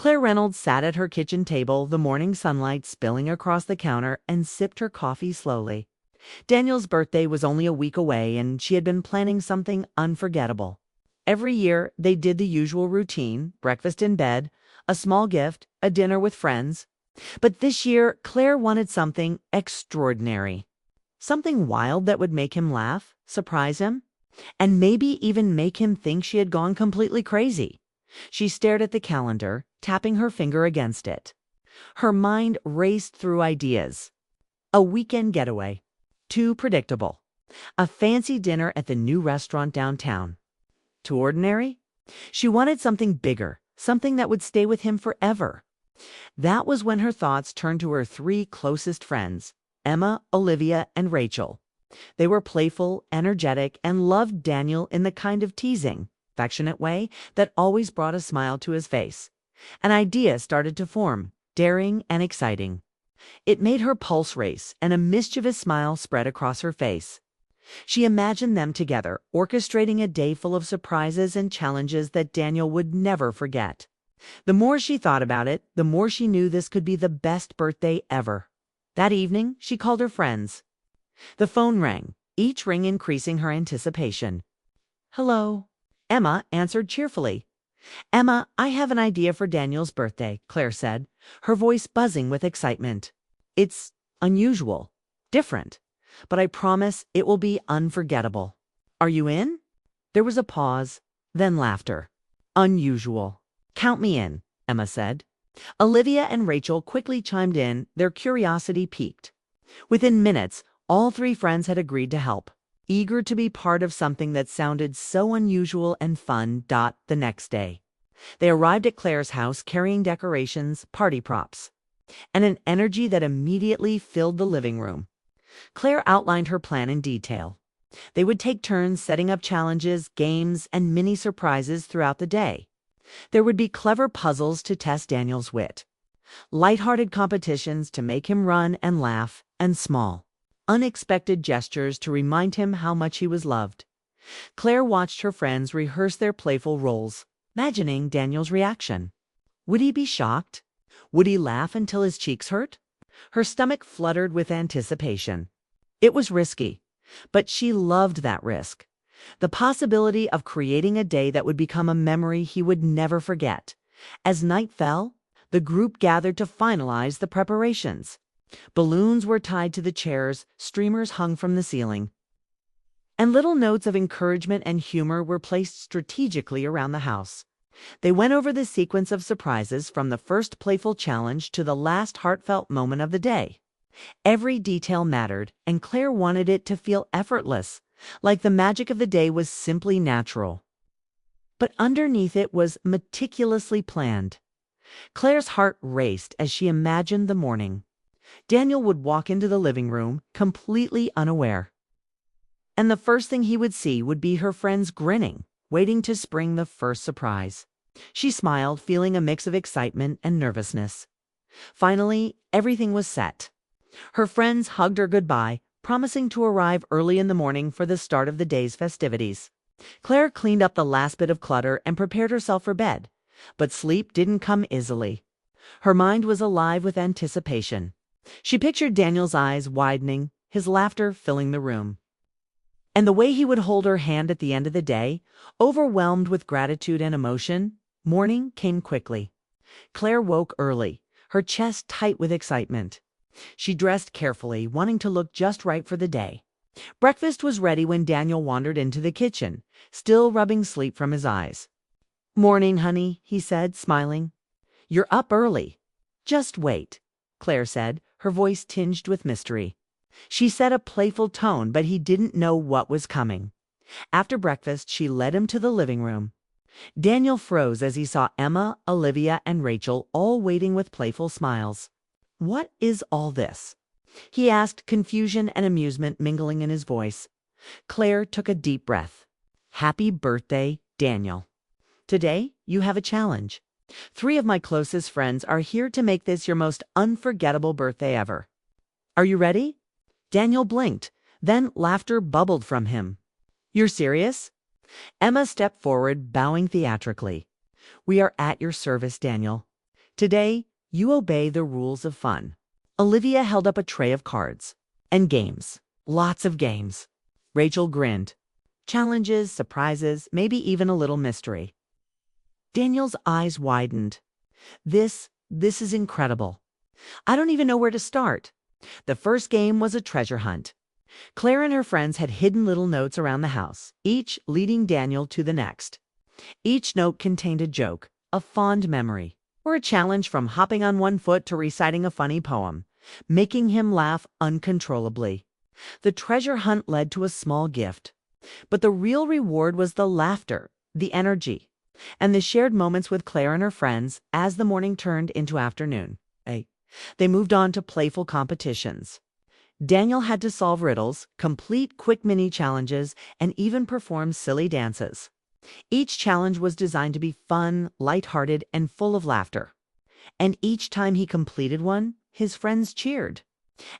Claire Reynolds sat at her kitchen table, the morning sunlight spilling across the counter, and sipped her coffee slowly. Daniel's birthday was only a week away, and she had been planning something unforgettable. Every year, they did the usual routine: breakfast in bed, a small gift, a dinner with friends. But this year, Claire wanted something extraordinary. Something wild that would make him laugh, surprise him, and maybe even make him think she had gone completely crazy. She stared at the calendar, tapping her finger against it. Her mind raced through ideas. A weekend getaway. Too predictable. A fancy dinner at the new restaurant downtown. Too ordinary? She wanted something bigger, something that would stay with him forever. That was when her thoughts turned to her three closest friends, Emma, Olivia, and Rachel. They were playful, energetic, and loved Daniel in the kind of teasing, affectionate way that always brought a smile to his face. An idea started to form, daring and exciting. It made her pulse race, and a mischievous smile spread across her face. She imagined them together, orchestrating a day full of surprises and challenges that Daniel would never forget. The more she thought about it, the more she knew this could be the best birthday ever. That evening, she called her friends. The phone rang, each ring increasing her anticipation. "Hello." Emma answered cheerfully. "Emma, I have an idea for Daniel's birthday," Claire said, her voice buzzing with excitement. "It's unusual, different, but I promise it will be unforgettable. Are you in?" There was a pause, then laughter. "Unusual. Count me in," Emma said. Olivia and Rachel quickly chimed in, their curiosity piqued. Within minutes, all three friends had agreed to help, eager to be part of something that sounded so unusual and fun. The next day, they arrived at Claire's house carrying decorations, party props, and an energy that immediately filled the living room. Claire outlined her plan in detail. They would take turns setting up challenges, games, and mini surprises throughout the day. There would be clever puzzles to test Daniel's wit, lighthearted competitions to make him run and laugh, and small, unexpected gestures to remind him how much he was loved. Claire watched her friends rehearse their playful roles, imagining Daniel's reaction. Would he be shocked? Would he laugh until his cheeks hurt? Her stomach fluttered with anticipation. It was risky, but she loved that risk. The possibility of creating a day that would become a memory he would never forget. As night fell, the group gathered to finalize the preparations. Balloons were tied to the chairs, streamers hung from the ceiling, and little notes of encouragement and humor were placed strategically around the house. They went over the sequence of surprises from the first playful challenge to the last heartfelt moment of the day. Every detail mattered, and Claire wanted it to feel effortless, like the magic of the day was simply natural. But underneath it was meticulously planned. Claire's heart raced as she imagined the morning. Daniel would walk into the living room, completely unaware. And the first thing he would see would be her friends grinning, waiting to spring the first surprise. She smiled, feeling a mix of excitement and nervousness. Finally, everything was set. Her friends hugged her goodbye, promising to arrive early in the morning for the start of the day's festivities. Claire cleaned up the last bit of clutter and prepared herself for bed, but sleep didn't come easily. Her mind was alive with anticipation. She pictured Daniel's eyes widening, his laughter filling the room, and the way he would hold her hand at the end of the day. Overwhelmed with gratitude and emotion, morning came quickly. Claire woke early, her chest tight with excitement. She dressed carefully, wanting to look just right for the day. Breakfast was ready when Daniel wandered into the kitchen, still rubbing sleep from his eyes. "Morning, honey," he said, smiling. "You're up early." "Just wait," Claire said, her voice tinged with mystery. She set a playful tone, but he didn't know what was coming. After breakfast, she led him to the living room. Daniel froze as he saw Emma, Olivia, and Rachel all waiting with playful smiles. "What is all this?" he asked, confusion and amusement mingling in his voice. Claire took a deep breath. "Happy birthday, Daniel. Today, you have a challenge. 3 of my closest friends are here to make this your most unforgettable birthday ever. Are you ready?" Daniel blinked, then laughter bubbled from him. "You're serious?" Emma stepped forward, bowing theatrically. "We are at your service, Daniel. Today, you obey the rules of fun. Olivia held up a tray of cards. And games. Lots of games. Rachel grinned. Challenges, surprises, maybe even a little mystery. Daniel's eyes widened. This is incredible. I don't even know where to start. The first game was a treasure hunt. Claire and her friends had hidden little notes around the house, each leading Daniel to the next. Each note contained a joke, a fond memory, or a challenge from hopping on one foot to reciting a funny poem, making him laugh uncontrollably. The treasure hunt led to a small gift, but the real reward was the laughter, the energy, and the shared moments with Claire and her friends as the morning turned into afternoon. They moved on to playful competitions. Daniel had to solve riddles, complete quick mini challenges, and even perform silly dances. Each challenge was designed to be fun, lighthearted, and full of laughter. And each time he completed one, his friends cheered.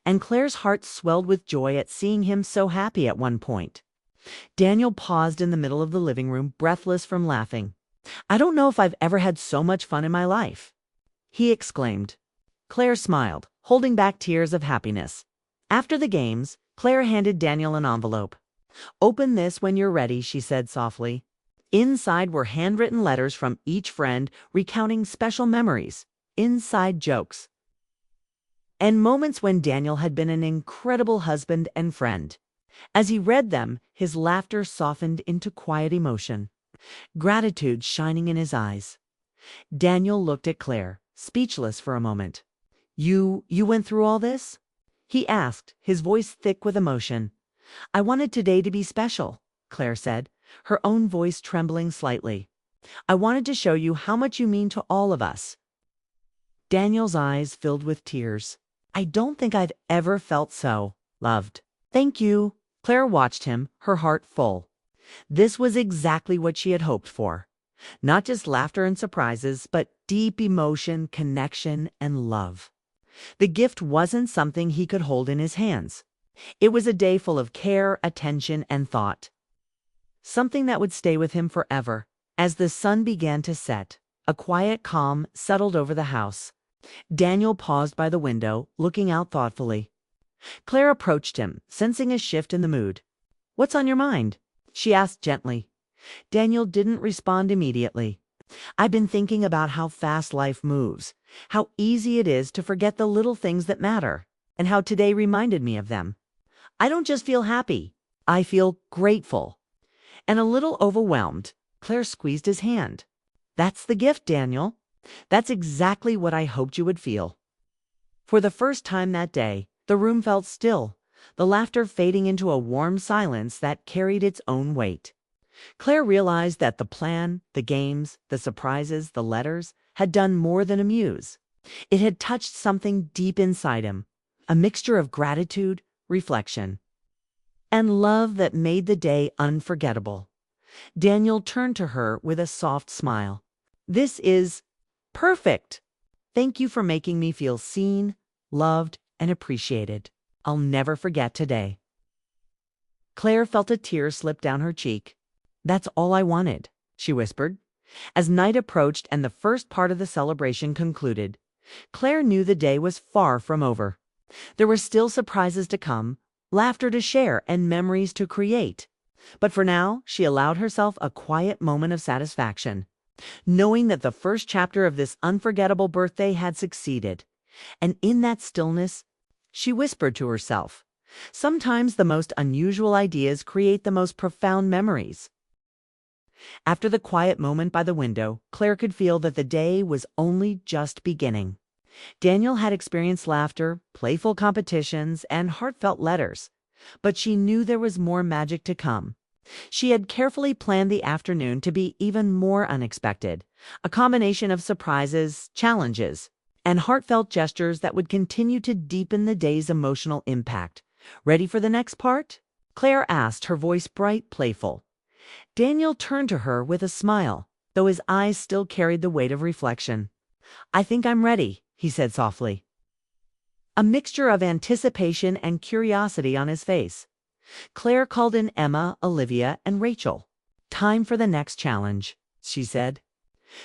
And Claire's heart swelled with joy at seeing him so happy at one point. Daniel paused in the middle of the living room, breathless from laughing. "I don't know if I've ever had so much fun in my life," he exclaimed. Claire smiled, holding back tears of happiness. After the games, Claire handed Daniel an envelope. "Open this when you're ready," she said softly. Inside were handwritten letters from each friend recounting special memories, inside jokes, and moments when Daniel had been an incredible husband and friend. As he read them, his laughter softened into quiet emotion, gratitude shining in his eyes. Daniel looked at Claire, speechless for a moment. You went through all this?" he asked, his voice thick with emotion. "I wanted today to be special," Claire said, her own voice trembling slightly. "I wanted to show you how much you mean to all of us." Daniel's eyes filled with tears. "I don't think I've ever felt so loved." "Thank you." Claire watched him, her heart full. This was exactly what she had hoped for. Not just laughter and surprises, but deep emotion, connection, and love. The gift wasn't something he could hold in his hands. It was a day full of care, attention, and thought. Something that would stay with him forever. As the sun began to set, a quiet calm settled over the house. Daniel paused by the window, looking out thoughtfully. Claire approached him, sensing a shift in the mood. "What's on your mind?" she asked gently. Daniel didn't respond immediately. "I've been thinking about how fast life moves, how easy it is to forget the little things that matter, and how today reminded me of them. I don't just feel happy, I feel grateful." And a little overwhelmed, Claire squeezed his hand. "That's the gift, Daniel. That's exactly what I hoped you would feel." For the first time that day, the room felt still, the laughter fading into a warm silence that carried its own weight. Claire realized that the plan, the games, the surprises, the letters had done more than amuse. It had touched something deep inside him, a mixture of gratitude, reflection, and love that made the day unforgettable. Daniel turned to her with a soft smile. "This is perfect. Thank you for making me feel seen, loved, and appreciated. I'll never forget today." Claire felt a tear slip down her cheek. "That's all I wanted," she whispered. As night approached and the first part of the celebration concluded, Claire knew the day was far from over. There were still surprises to come, laughter to share, and memories to create. But for now, she allowed herself a quiet moment of satisfaction, knowing that the first chapter of this unforgettable birthday had succeeded. And in that stillness, she whispered to herself, "Sometimes the most unusual ideas create the most profound memories." After the quiet moment by the window, Claire could feel that the day was only just beginning. Daniel had experienced laughter, playful competitions, and heartfelt letters, but she knew there was more magic to come. She had carefully planned the afternoon to be even more unexpected, a combination of surprises, challenges, and heartfelt gestures that would continue to deepen the day's emotional impact. "Ready for the next part?" Claire asked, her voice bright, playful. Daniel turned to her with a smile, though his eyes still carried the weight of reflection. "I think I'm ready," he said softly, a mixture of anticipation and curiosity on his face. Claire called in Emma, Olivia, and Rachel. "Time for the next challenge," she said.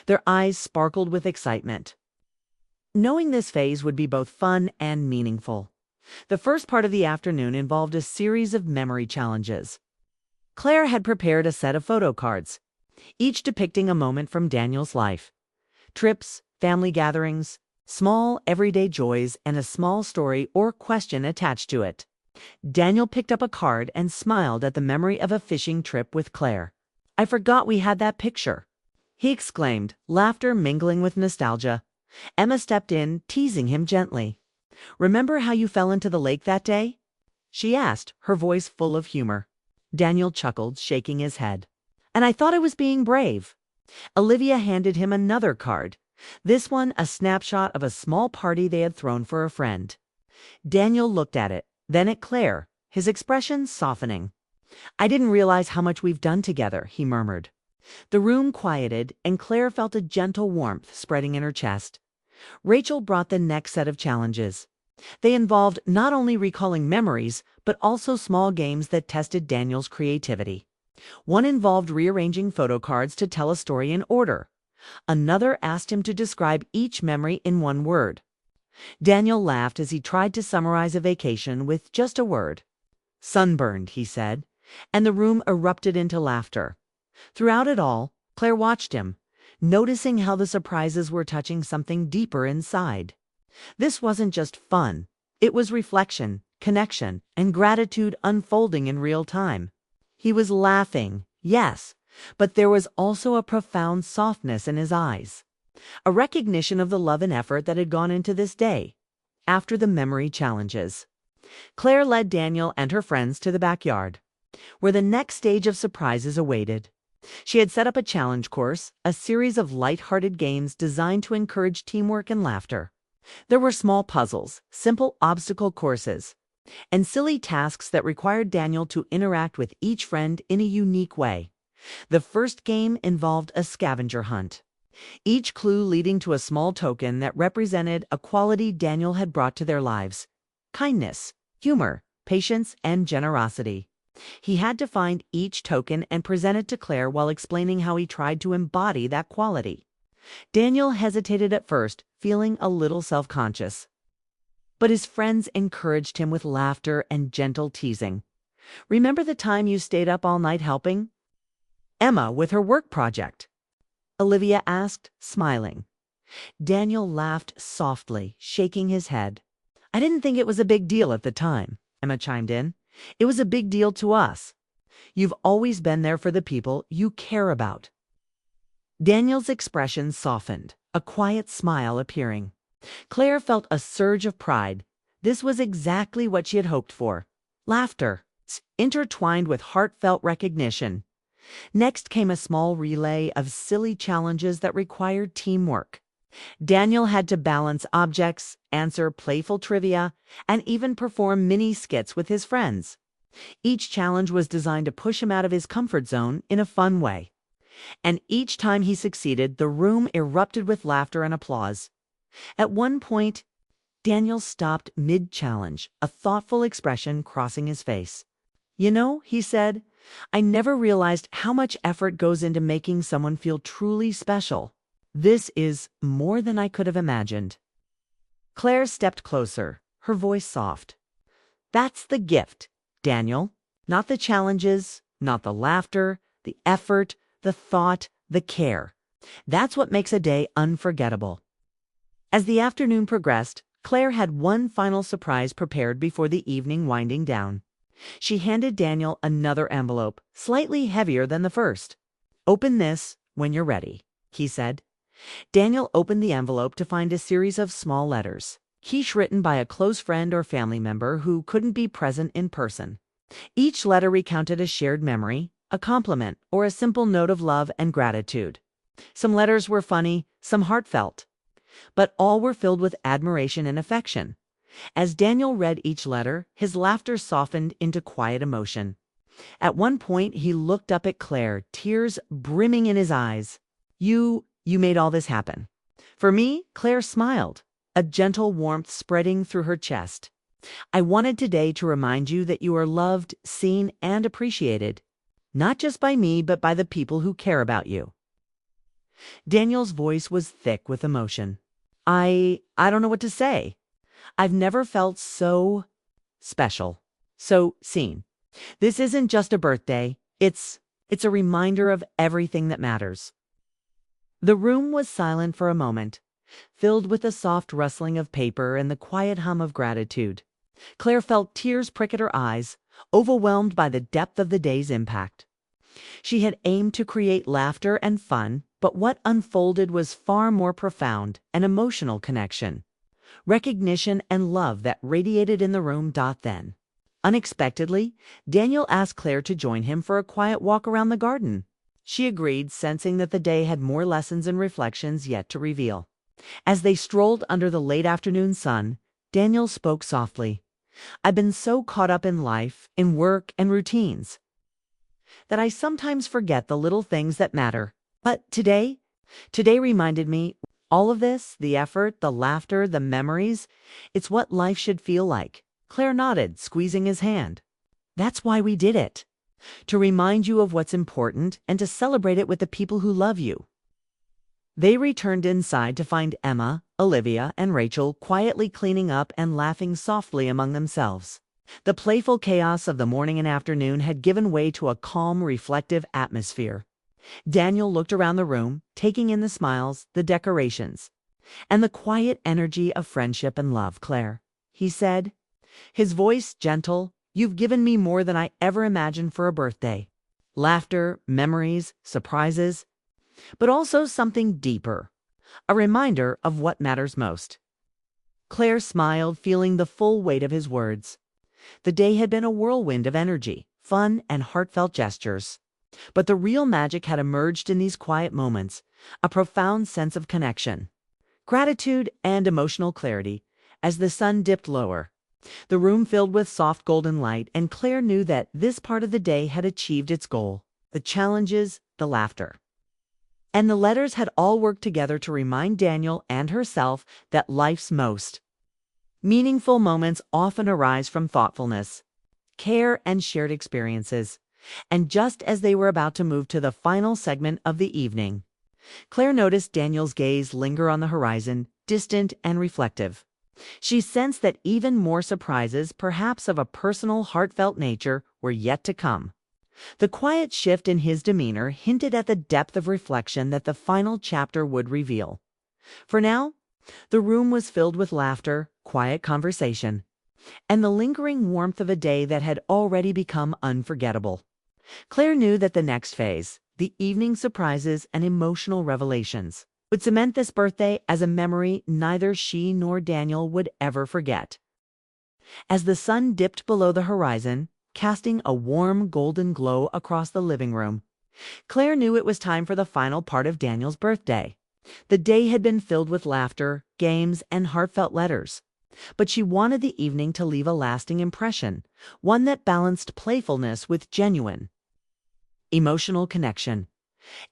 Their eyes sparkled with excitement. knowing this phase would be both fun and meaningful. The first part of the afternoon involved a series of memory challenges. Claire had prepared a set of photo cards, each depicting a moment from Daniel's life. Trips, family gatherings, small everyday joys, and a small story or question attached to it. Daniel picked up a card and smiled at the memory of a fishing trip with Claire. "I forgot we had that picture," he exclaimed, laughter mingling with nostalgia. Emma stepped in, teasing him gently. "Remember how you fell into the lake that day?" she asked, her voice full of humor. Daniel chuckled, shaking his head. "And I thought I was being brave." Olivia handed him another card, this one a snapshot of a small party they had thrown for a friend. Daniel looked at it, then at Claire, his expression softening. "I didn't realize how much we've done together," he murmured. The room quieted, and Claire felt a gentle warmth spreading in her chest. Rachel brought the next set of challenges. They involved not only recalling memories, but also small games that tested Daniel's creativity. One involved rearranging photo cards to tell a story in order. Another asked him to describe each memory in one word. Daniel laughed as he tried to summarize a vacation with just a word. "Sunburned," he said, and the room erupted into laughter. Throughout it all, Claire watched him, noticing how the surprises were touching something deeper inside. This wasn't just fun. It was reflection, connection, and gratitude unfolding in real time. He was laughing, yes, but there was also a profound softness in his eyes, a recognition of the love and effort that had gone into this day. After the memory challenges, Claire led Daniel and her friends to the backyard, where the next stage of surprises awaited. She had set up a challenge course, a series of light-hearted games designed to encourage teamwork and laughter. There were small puzzles, simple obstacle courses, and silly tasks that required Daniel to interact with each friend in a unique way. The first game involved a scavenger hunt, each clue leading to a small token that represented a quality Daniel had brought to their lives: kindness, humor, patience, and generosity. He had to find each token and present it to Claire while explaining how he tried to embody that quality. Daniel hesitated at first, feeling a little self-conscious. But his friends encouraged him with laughter and gentle teasing. "Remember the time you stayed up all night helping Emma with her work project?" Olivia asked, smiling. Daniel laughed softly, shaking his head. "I didn't think it was a big deal at the time," Emma chimed in. "It was a big deal to us. You've always been there for the people you care about." Daniel's expression softened, a quiet smile appearing. Claire felt a surge of pride. This was exactly what she had hoped for. Laughter, intertwined with heartfelt recognition. Next came a small relay of silly challenges that required teamwork. Daniel had to balance objects, answer playful trivia, and even perform mini skits with his friends. Each challenge was designed to push him out of his comfort zone in a fun way. And each time he succeeded, the room erupted with laughter and applause. At one point, Daniel stopped mid-challenge, a thoughtful expression crossing his face. "You know," he said, "I never realized how much effort goes into making someone feel truly special. This is more than I could have imagined." Claire stepped closer, her voice soft. "That's the gift, Daniel. Not the challenges, not the laughter, the effort, the thought, the care. That's what makes a day unforgettable." As the afternoon progressed, Claire had one final surprise prepared before the evening winding down. She handed Daniel another envelope, slightly heavier than the first. "Open this when you're ready," he said. Daniel opened the envelope to find a series of small letters, each written by a close friend or family member who couldn't be present in person. Each letter recounted a shared memory, a compliment, or a simple note of love and gratitude. Some letters were funny, some heartfelt, but all were filled with admiration and affection. As Daniel read each letter, his laughter softened into quiet emotion. At one point, he looked up at Claire, tears brimming in his eyes. You made all this happen." For me, Claire smiled, a gentle warmth spreading through her chest. "I wanted today to remind you that you are loved, seen, and appreciated. Not just by me, but by the people who care about you." Daniel's voice was thick with emotion. I don't know what to say. I've never felt so special, so seen. This isn't just a birthday. It's a reminder of everything that matters. The room was silent for a moment, filled with the soft rustling of paper and the quiet hum of gratitude. Claire felt tears prick at her eyes, overwhelmed by the depth of the day's impact. She had aimed to create laughter and fun, but what unfolded was far more profound, an emotional connection, recognition and love that radiated in the room. Then, unexpectedly, Daniel asked Claire to join him for a quiet walk around the garden. She agreed, sensing that the day had more lessons and reflections yet to reveal. As they strolled under the late afternoon sun, Daniel spoke softly. "I've been so caught up in life, in work and routines, that I sometimes forget the little things that matter. But today reminded me, all of this, the effort, the laughter, the memories, it's what life should feel like." Claire nodded, squeezing his hand. "That's why we did it. To remind you of what's important and to celebrate it with the people who love you." They returned inside to find Emma, Olivia, and Rachel quietly cleaning up and laughing softly among themselves. The playful chaos of the morning and afternoon had given way to a calm, reflective atmosphere. Daniel looked around the room, taking in the smiles, the decorations, and the quiet energy of friendship and love. "Claire," he said, his voice gentle, "you've given me more than I ever imagined for a birthday. Laughter, memories, surprises, but also something deeper, a reminder of what matters most." Claire smiled, feeling the full weight of his words. The day had been a whirlwind of energy, fun, and heartfelt gestures. But the real magic had emerged in these quiet moments, a profound sense of connection, gratitude, and emotional clarity. As the sun dipped lower, the room filled with soft golden light, and Claire knew that this part of the day had achieved its goal. The challenges, the laughter, and the letters had all worked together to remind Daniel and herself that life's most meaningful moments often arise from thoughtfulness, care, and shared experiences. And just as they were about to move to the final segment of the evening, Claire noticed Daniel's gaze linger on the horizon, distant and reflective. She sensed that even more surprises, perhaps of a personal, heartfelt nature, were yet to come. The quiet shift in his demeanor hinted at the depth of reflection that the final chapter would reveal. For now, the room was filled with laughter, quiet conversation, and the lingering warmth of a day that had already become unforgettable. Claire knew that the next phase, the evening surprises and emotional revelations, would cement this birthday as a memory neither she nor Daniel would ever forget. As the sun dipped below the horizon, casting a warm golden glow across the living room, Claire knew it was time for the final part of Daniel's birthday. The day had been filled with laughter, games, and heartfelt letters. But she wanted the evening to leave a lasting impression, one that balanced playfulness with genuine emotional connection.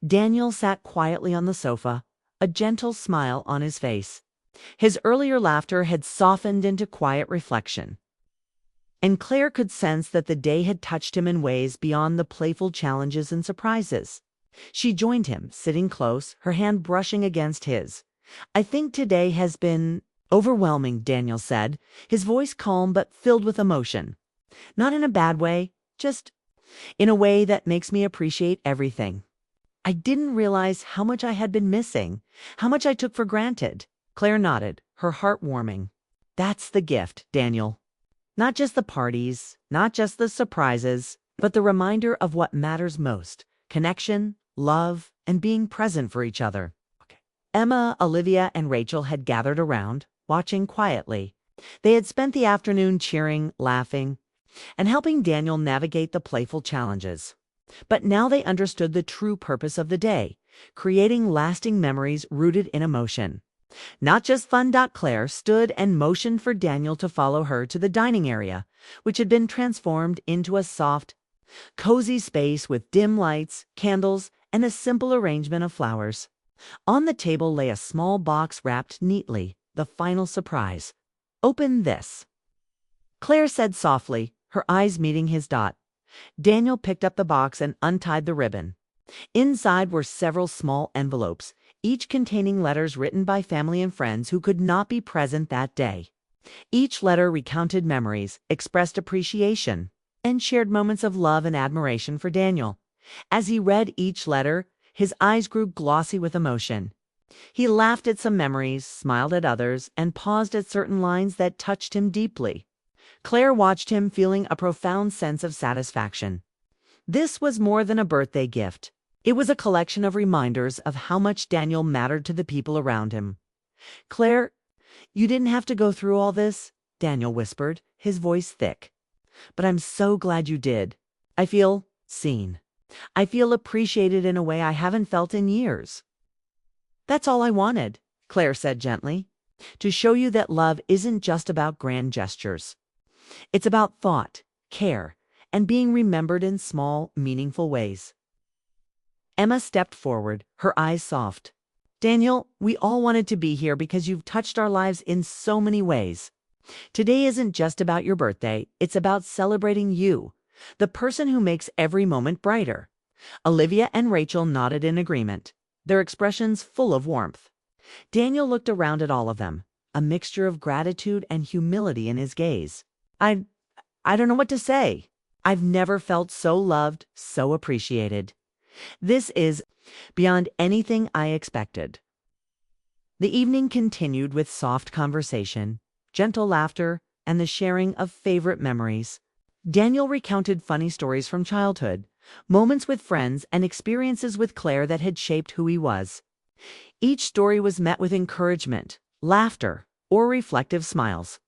Daniel sat quietly on the sofa, a gentle smile on his face. His earlier laughter had softened into quiet reflection, and Claire could sense that the day had touched him in ways beyond the playful challenges and surprises. She joined him, sitting close, her hand brushing against his. "I think today has been overwhelming," Daniel said, his voice calm but filled with emotion. "Not in a bad way, just in a way that makes me appreciate everything. I didn't realize how much I had been missing, how much I took for granted." Claire nodded, her heart warming. "That's the gift, Daniel. Not just the parties, not just the surprises, but the reminder of what matters most: connection, love, and being present for each other." Emma, Olivia, and Rachel had gathered around, watching quietly. They had spent the afternoon cheering, laughing, and helping Daniel navigate the playful challenges. But now they understood the true purpose of the day: creating lasting memories rooted in emotion. Not just fun. Claire stood and motioned for Daniel to follow her to the dining area, which had been transformed into a soft, cozy space with dim lights, candles, and a simple arrangement of flowers. On the table lay a small box wrapped neatly, the final surprise. "Open this," Claire said softly, her eyes meeting his. Daniel picked up the box and untied the ribbon. Inside were several small envelopes, each containing letters written by family and friends who could not be present that day. Each letter recounted memories, expressed appreciation, and shared moments of love and admiration for Daniel. As he read each letter, his eyes grew glossy with emotion. He laughed at some memories, smiled at others, and paused at certain lines that touched him deeply. Claire watched him, feeling a profound sense of satisfaction. This was more than a birthday gift. It was a collection of reminders of how much Daniel mattered to the people around him. "Claire, you didn't have to go through all this," Daniel whispered, his voice thick. "But I'm so glad you did. I feel seen. I feel appreciated in a way I haven't felt in years." "That's all I wanted," Claire said gently, "to show you that love isn't just about grand gestures. It's about thought, care, and being remembered in small, meaningful ways." Emma stepped forward, her eyes soft. "Daniel, we all wanted to be here because you've touched our lives in so many ways. Today isn't just about your birthday, it's about celebrating you, the person who makes every moment brighter." Olivia and Rachel nodded in agreement, their expressions full of warmth. Daniel looked around at all of them, a mixture of gratitude and humility in his gaze. I don't know what to say. I've never felt so loved, so appreciated. This is beyond anything I expected." The evening continued with soft conversation, gentle laughter, and the sharing of favorite memories. Daniel recounted funny stories from childhood, moments with friends, and experiences with Claire that had shaped who he was. Each story was met with encouragement, laughter, or reflective smiles.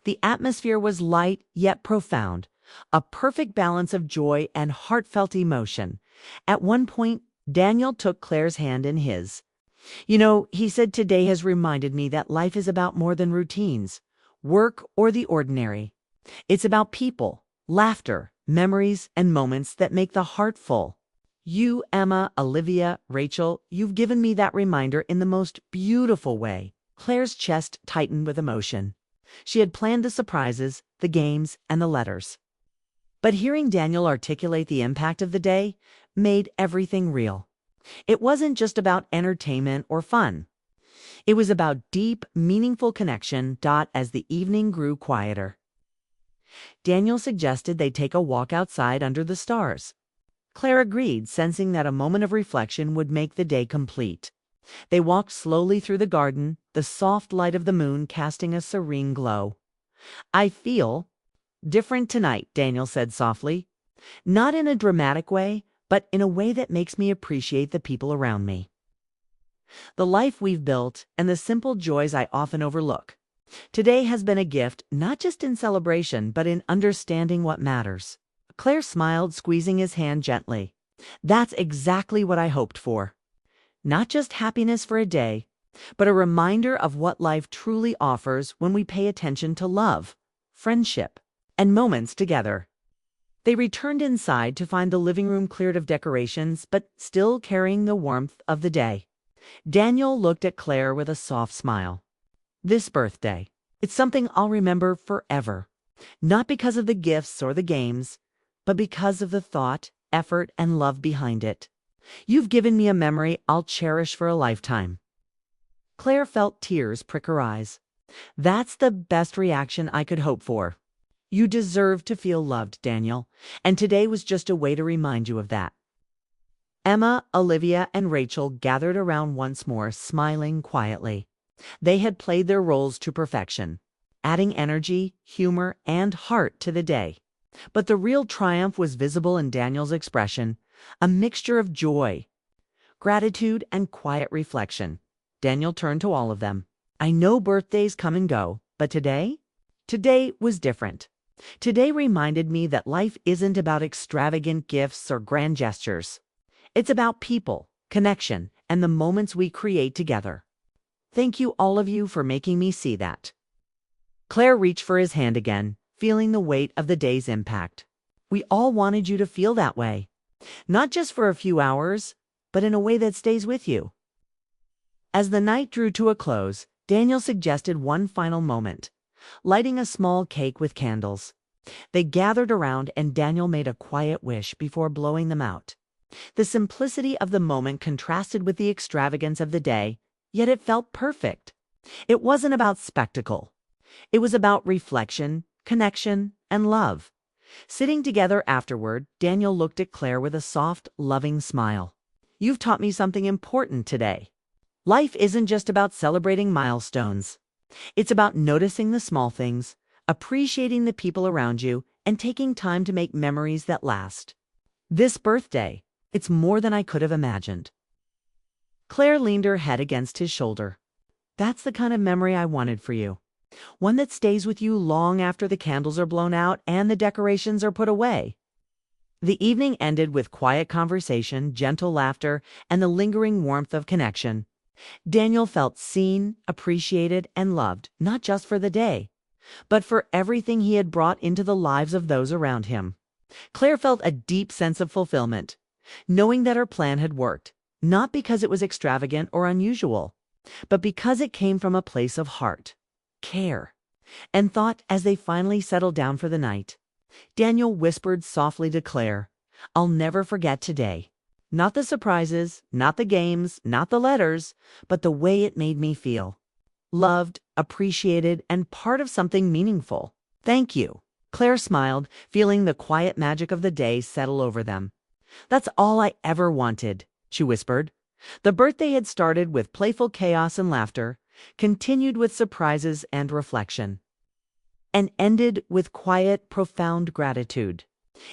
The atmosphere was light yet profound, a perfect balance of joy and heartfelt emotion. At one point, Daniel took Claire's hand in his. "You know," he said, "today has reminded me that life is about more than routines, work, or the ordinary. It's about people, laughter, memories, and moments that make the heart full. You, Emma, Olivia, Rachel, you've given me that reminder in the most beautiful way." Claire's chest tightened with emotion. She had planned the surprises, the games, and the letters. But hearing Daniel articulate the impact of the day made everything real. It wasn't just about entertainment or fun. It was about deep, meaningful connection. As the evening grew quieter, Daniel suggested they take a walk outside under the stars. Claire agreed, sensing that a moment of reflection would make the day complete. They walked slowly through the garden, the soft light of the moon casting a serene glow. "I feel different tonight," Daniel said softly. "Not in a dramatic way, but in a way that makes me appreciate the people around me. The life we've built and the simple joys I often overlook. Today has been a gift, not just in celebration, but in understanding what matters." Claire smiled, squeezing his hand gently. "That's exactly what I hoped for. Not just happiness for a day, but a reminder of what life truly offers when we pay attention to love, friendship, and moments together." They returned inside to find the living room cleared of decorations, but still carrying the warmth of the day. Daniel looked at Claire with a soft smile. "This birthday, it's something I'll remember forever. Not because of the gifts or the games, but because of the thought, effort, and love behind it. You've given me a memory I'll cherish for a lifetime." Claire felt tears prick her eyes. "That's the best reaction I could hope for. You deserve to feel loved, Daniel, and today was just a way to remind you of that." Emma, Olivia, and Rachel gathered around once more, smiling quietly. They had played their roles to perfection, adding energy, humor, and heart to the day. But the real triumph was visible in Daniel's expression, a mixture of joy, gratitude, and quiet reflection. Daniel turned to all of them. "I know birthdays come and go, but today was different. Today reminded me that life isn't about extravagant gifts or grand gestures. It's about people, connection, and the moments we create together. Thank you, all of you, for making me see that." Claire reached for his hand again, feeling the weight of the day's impact. "We all wanted you to feel that way. Not just for a few hours, but in a way that stays with you." As the night drew to a close, Daniel suggested one final moment, lighting a small cake with candles. They gathered around and Daniel made a quiet wish before blowing them out. The simplicity of the moment contrasted with the extravagance of the day, yet it felt perfect. It wasn't about spectacle. It was about reflection, connection, and love. Sitting together afterward, Daniel looked at Claire with a soft, loving smile. "You've taught me something important today. Life isn't just about celebrating milestones. It's about noticing the small things, appreciating the people around you, and taking time to make memories that last. This birthday, it's more than I could have imagined." Claire leaned her head against his shoulder. "That's the kind of memory I wanted for you. One that stays with you long after the candles are blown out and the decorations are put away." The evening ended with quiet conversation, gentle laughter, and the lingering warmth of connection. Daniel felt seen, appreciated, and loved, not just for the day, but for everything he had brought into the lives of those around him. Claire felt a deep sense of fulfillment, knowing that her plan had worked, not because it was extravagant or unusual, but because it came from a place of heart, care, and thought. As they finally settled down for the night, Daniel whispered softly to Claire, "I'll never forget today. Not the surprises, not the games, not the letters, but the way it made me feel. Loved, appreciated, and part of something meaningful. Thank you." Claire smiled, feeling the quiet magic of the day settle over them. "That's all I ever wanted," she whispered. The birthday had started with playful chaos and laughter, continued with surprises and reflection, and ended with quiet, profound gratitude.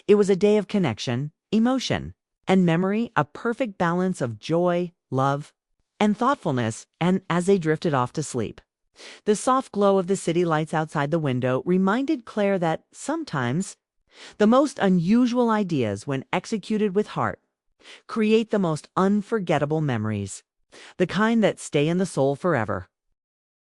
It was a day of connection, emotion, and memory, a perfect balance of joy, love, and thoughtfulness. And as they drifted off to sleep, the soft glow of the city lights outside the window reminded Claire that sometimes the most unusual ideas, when executed with heart, create the most unforgettable memories, the kind that stay in the soul forever.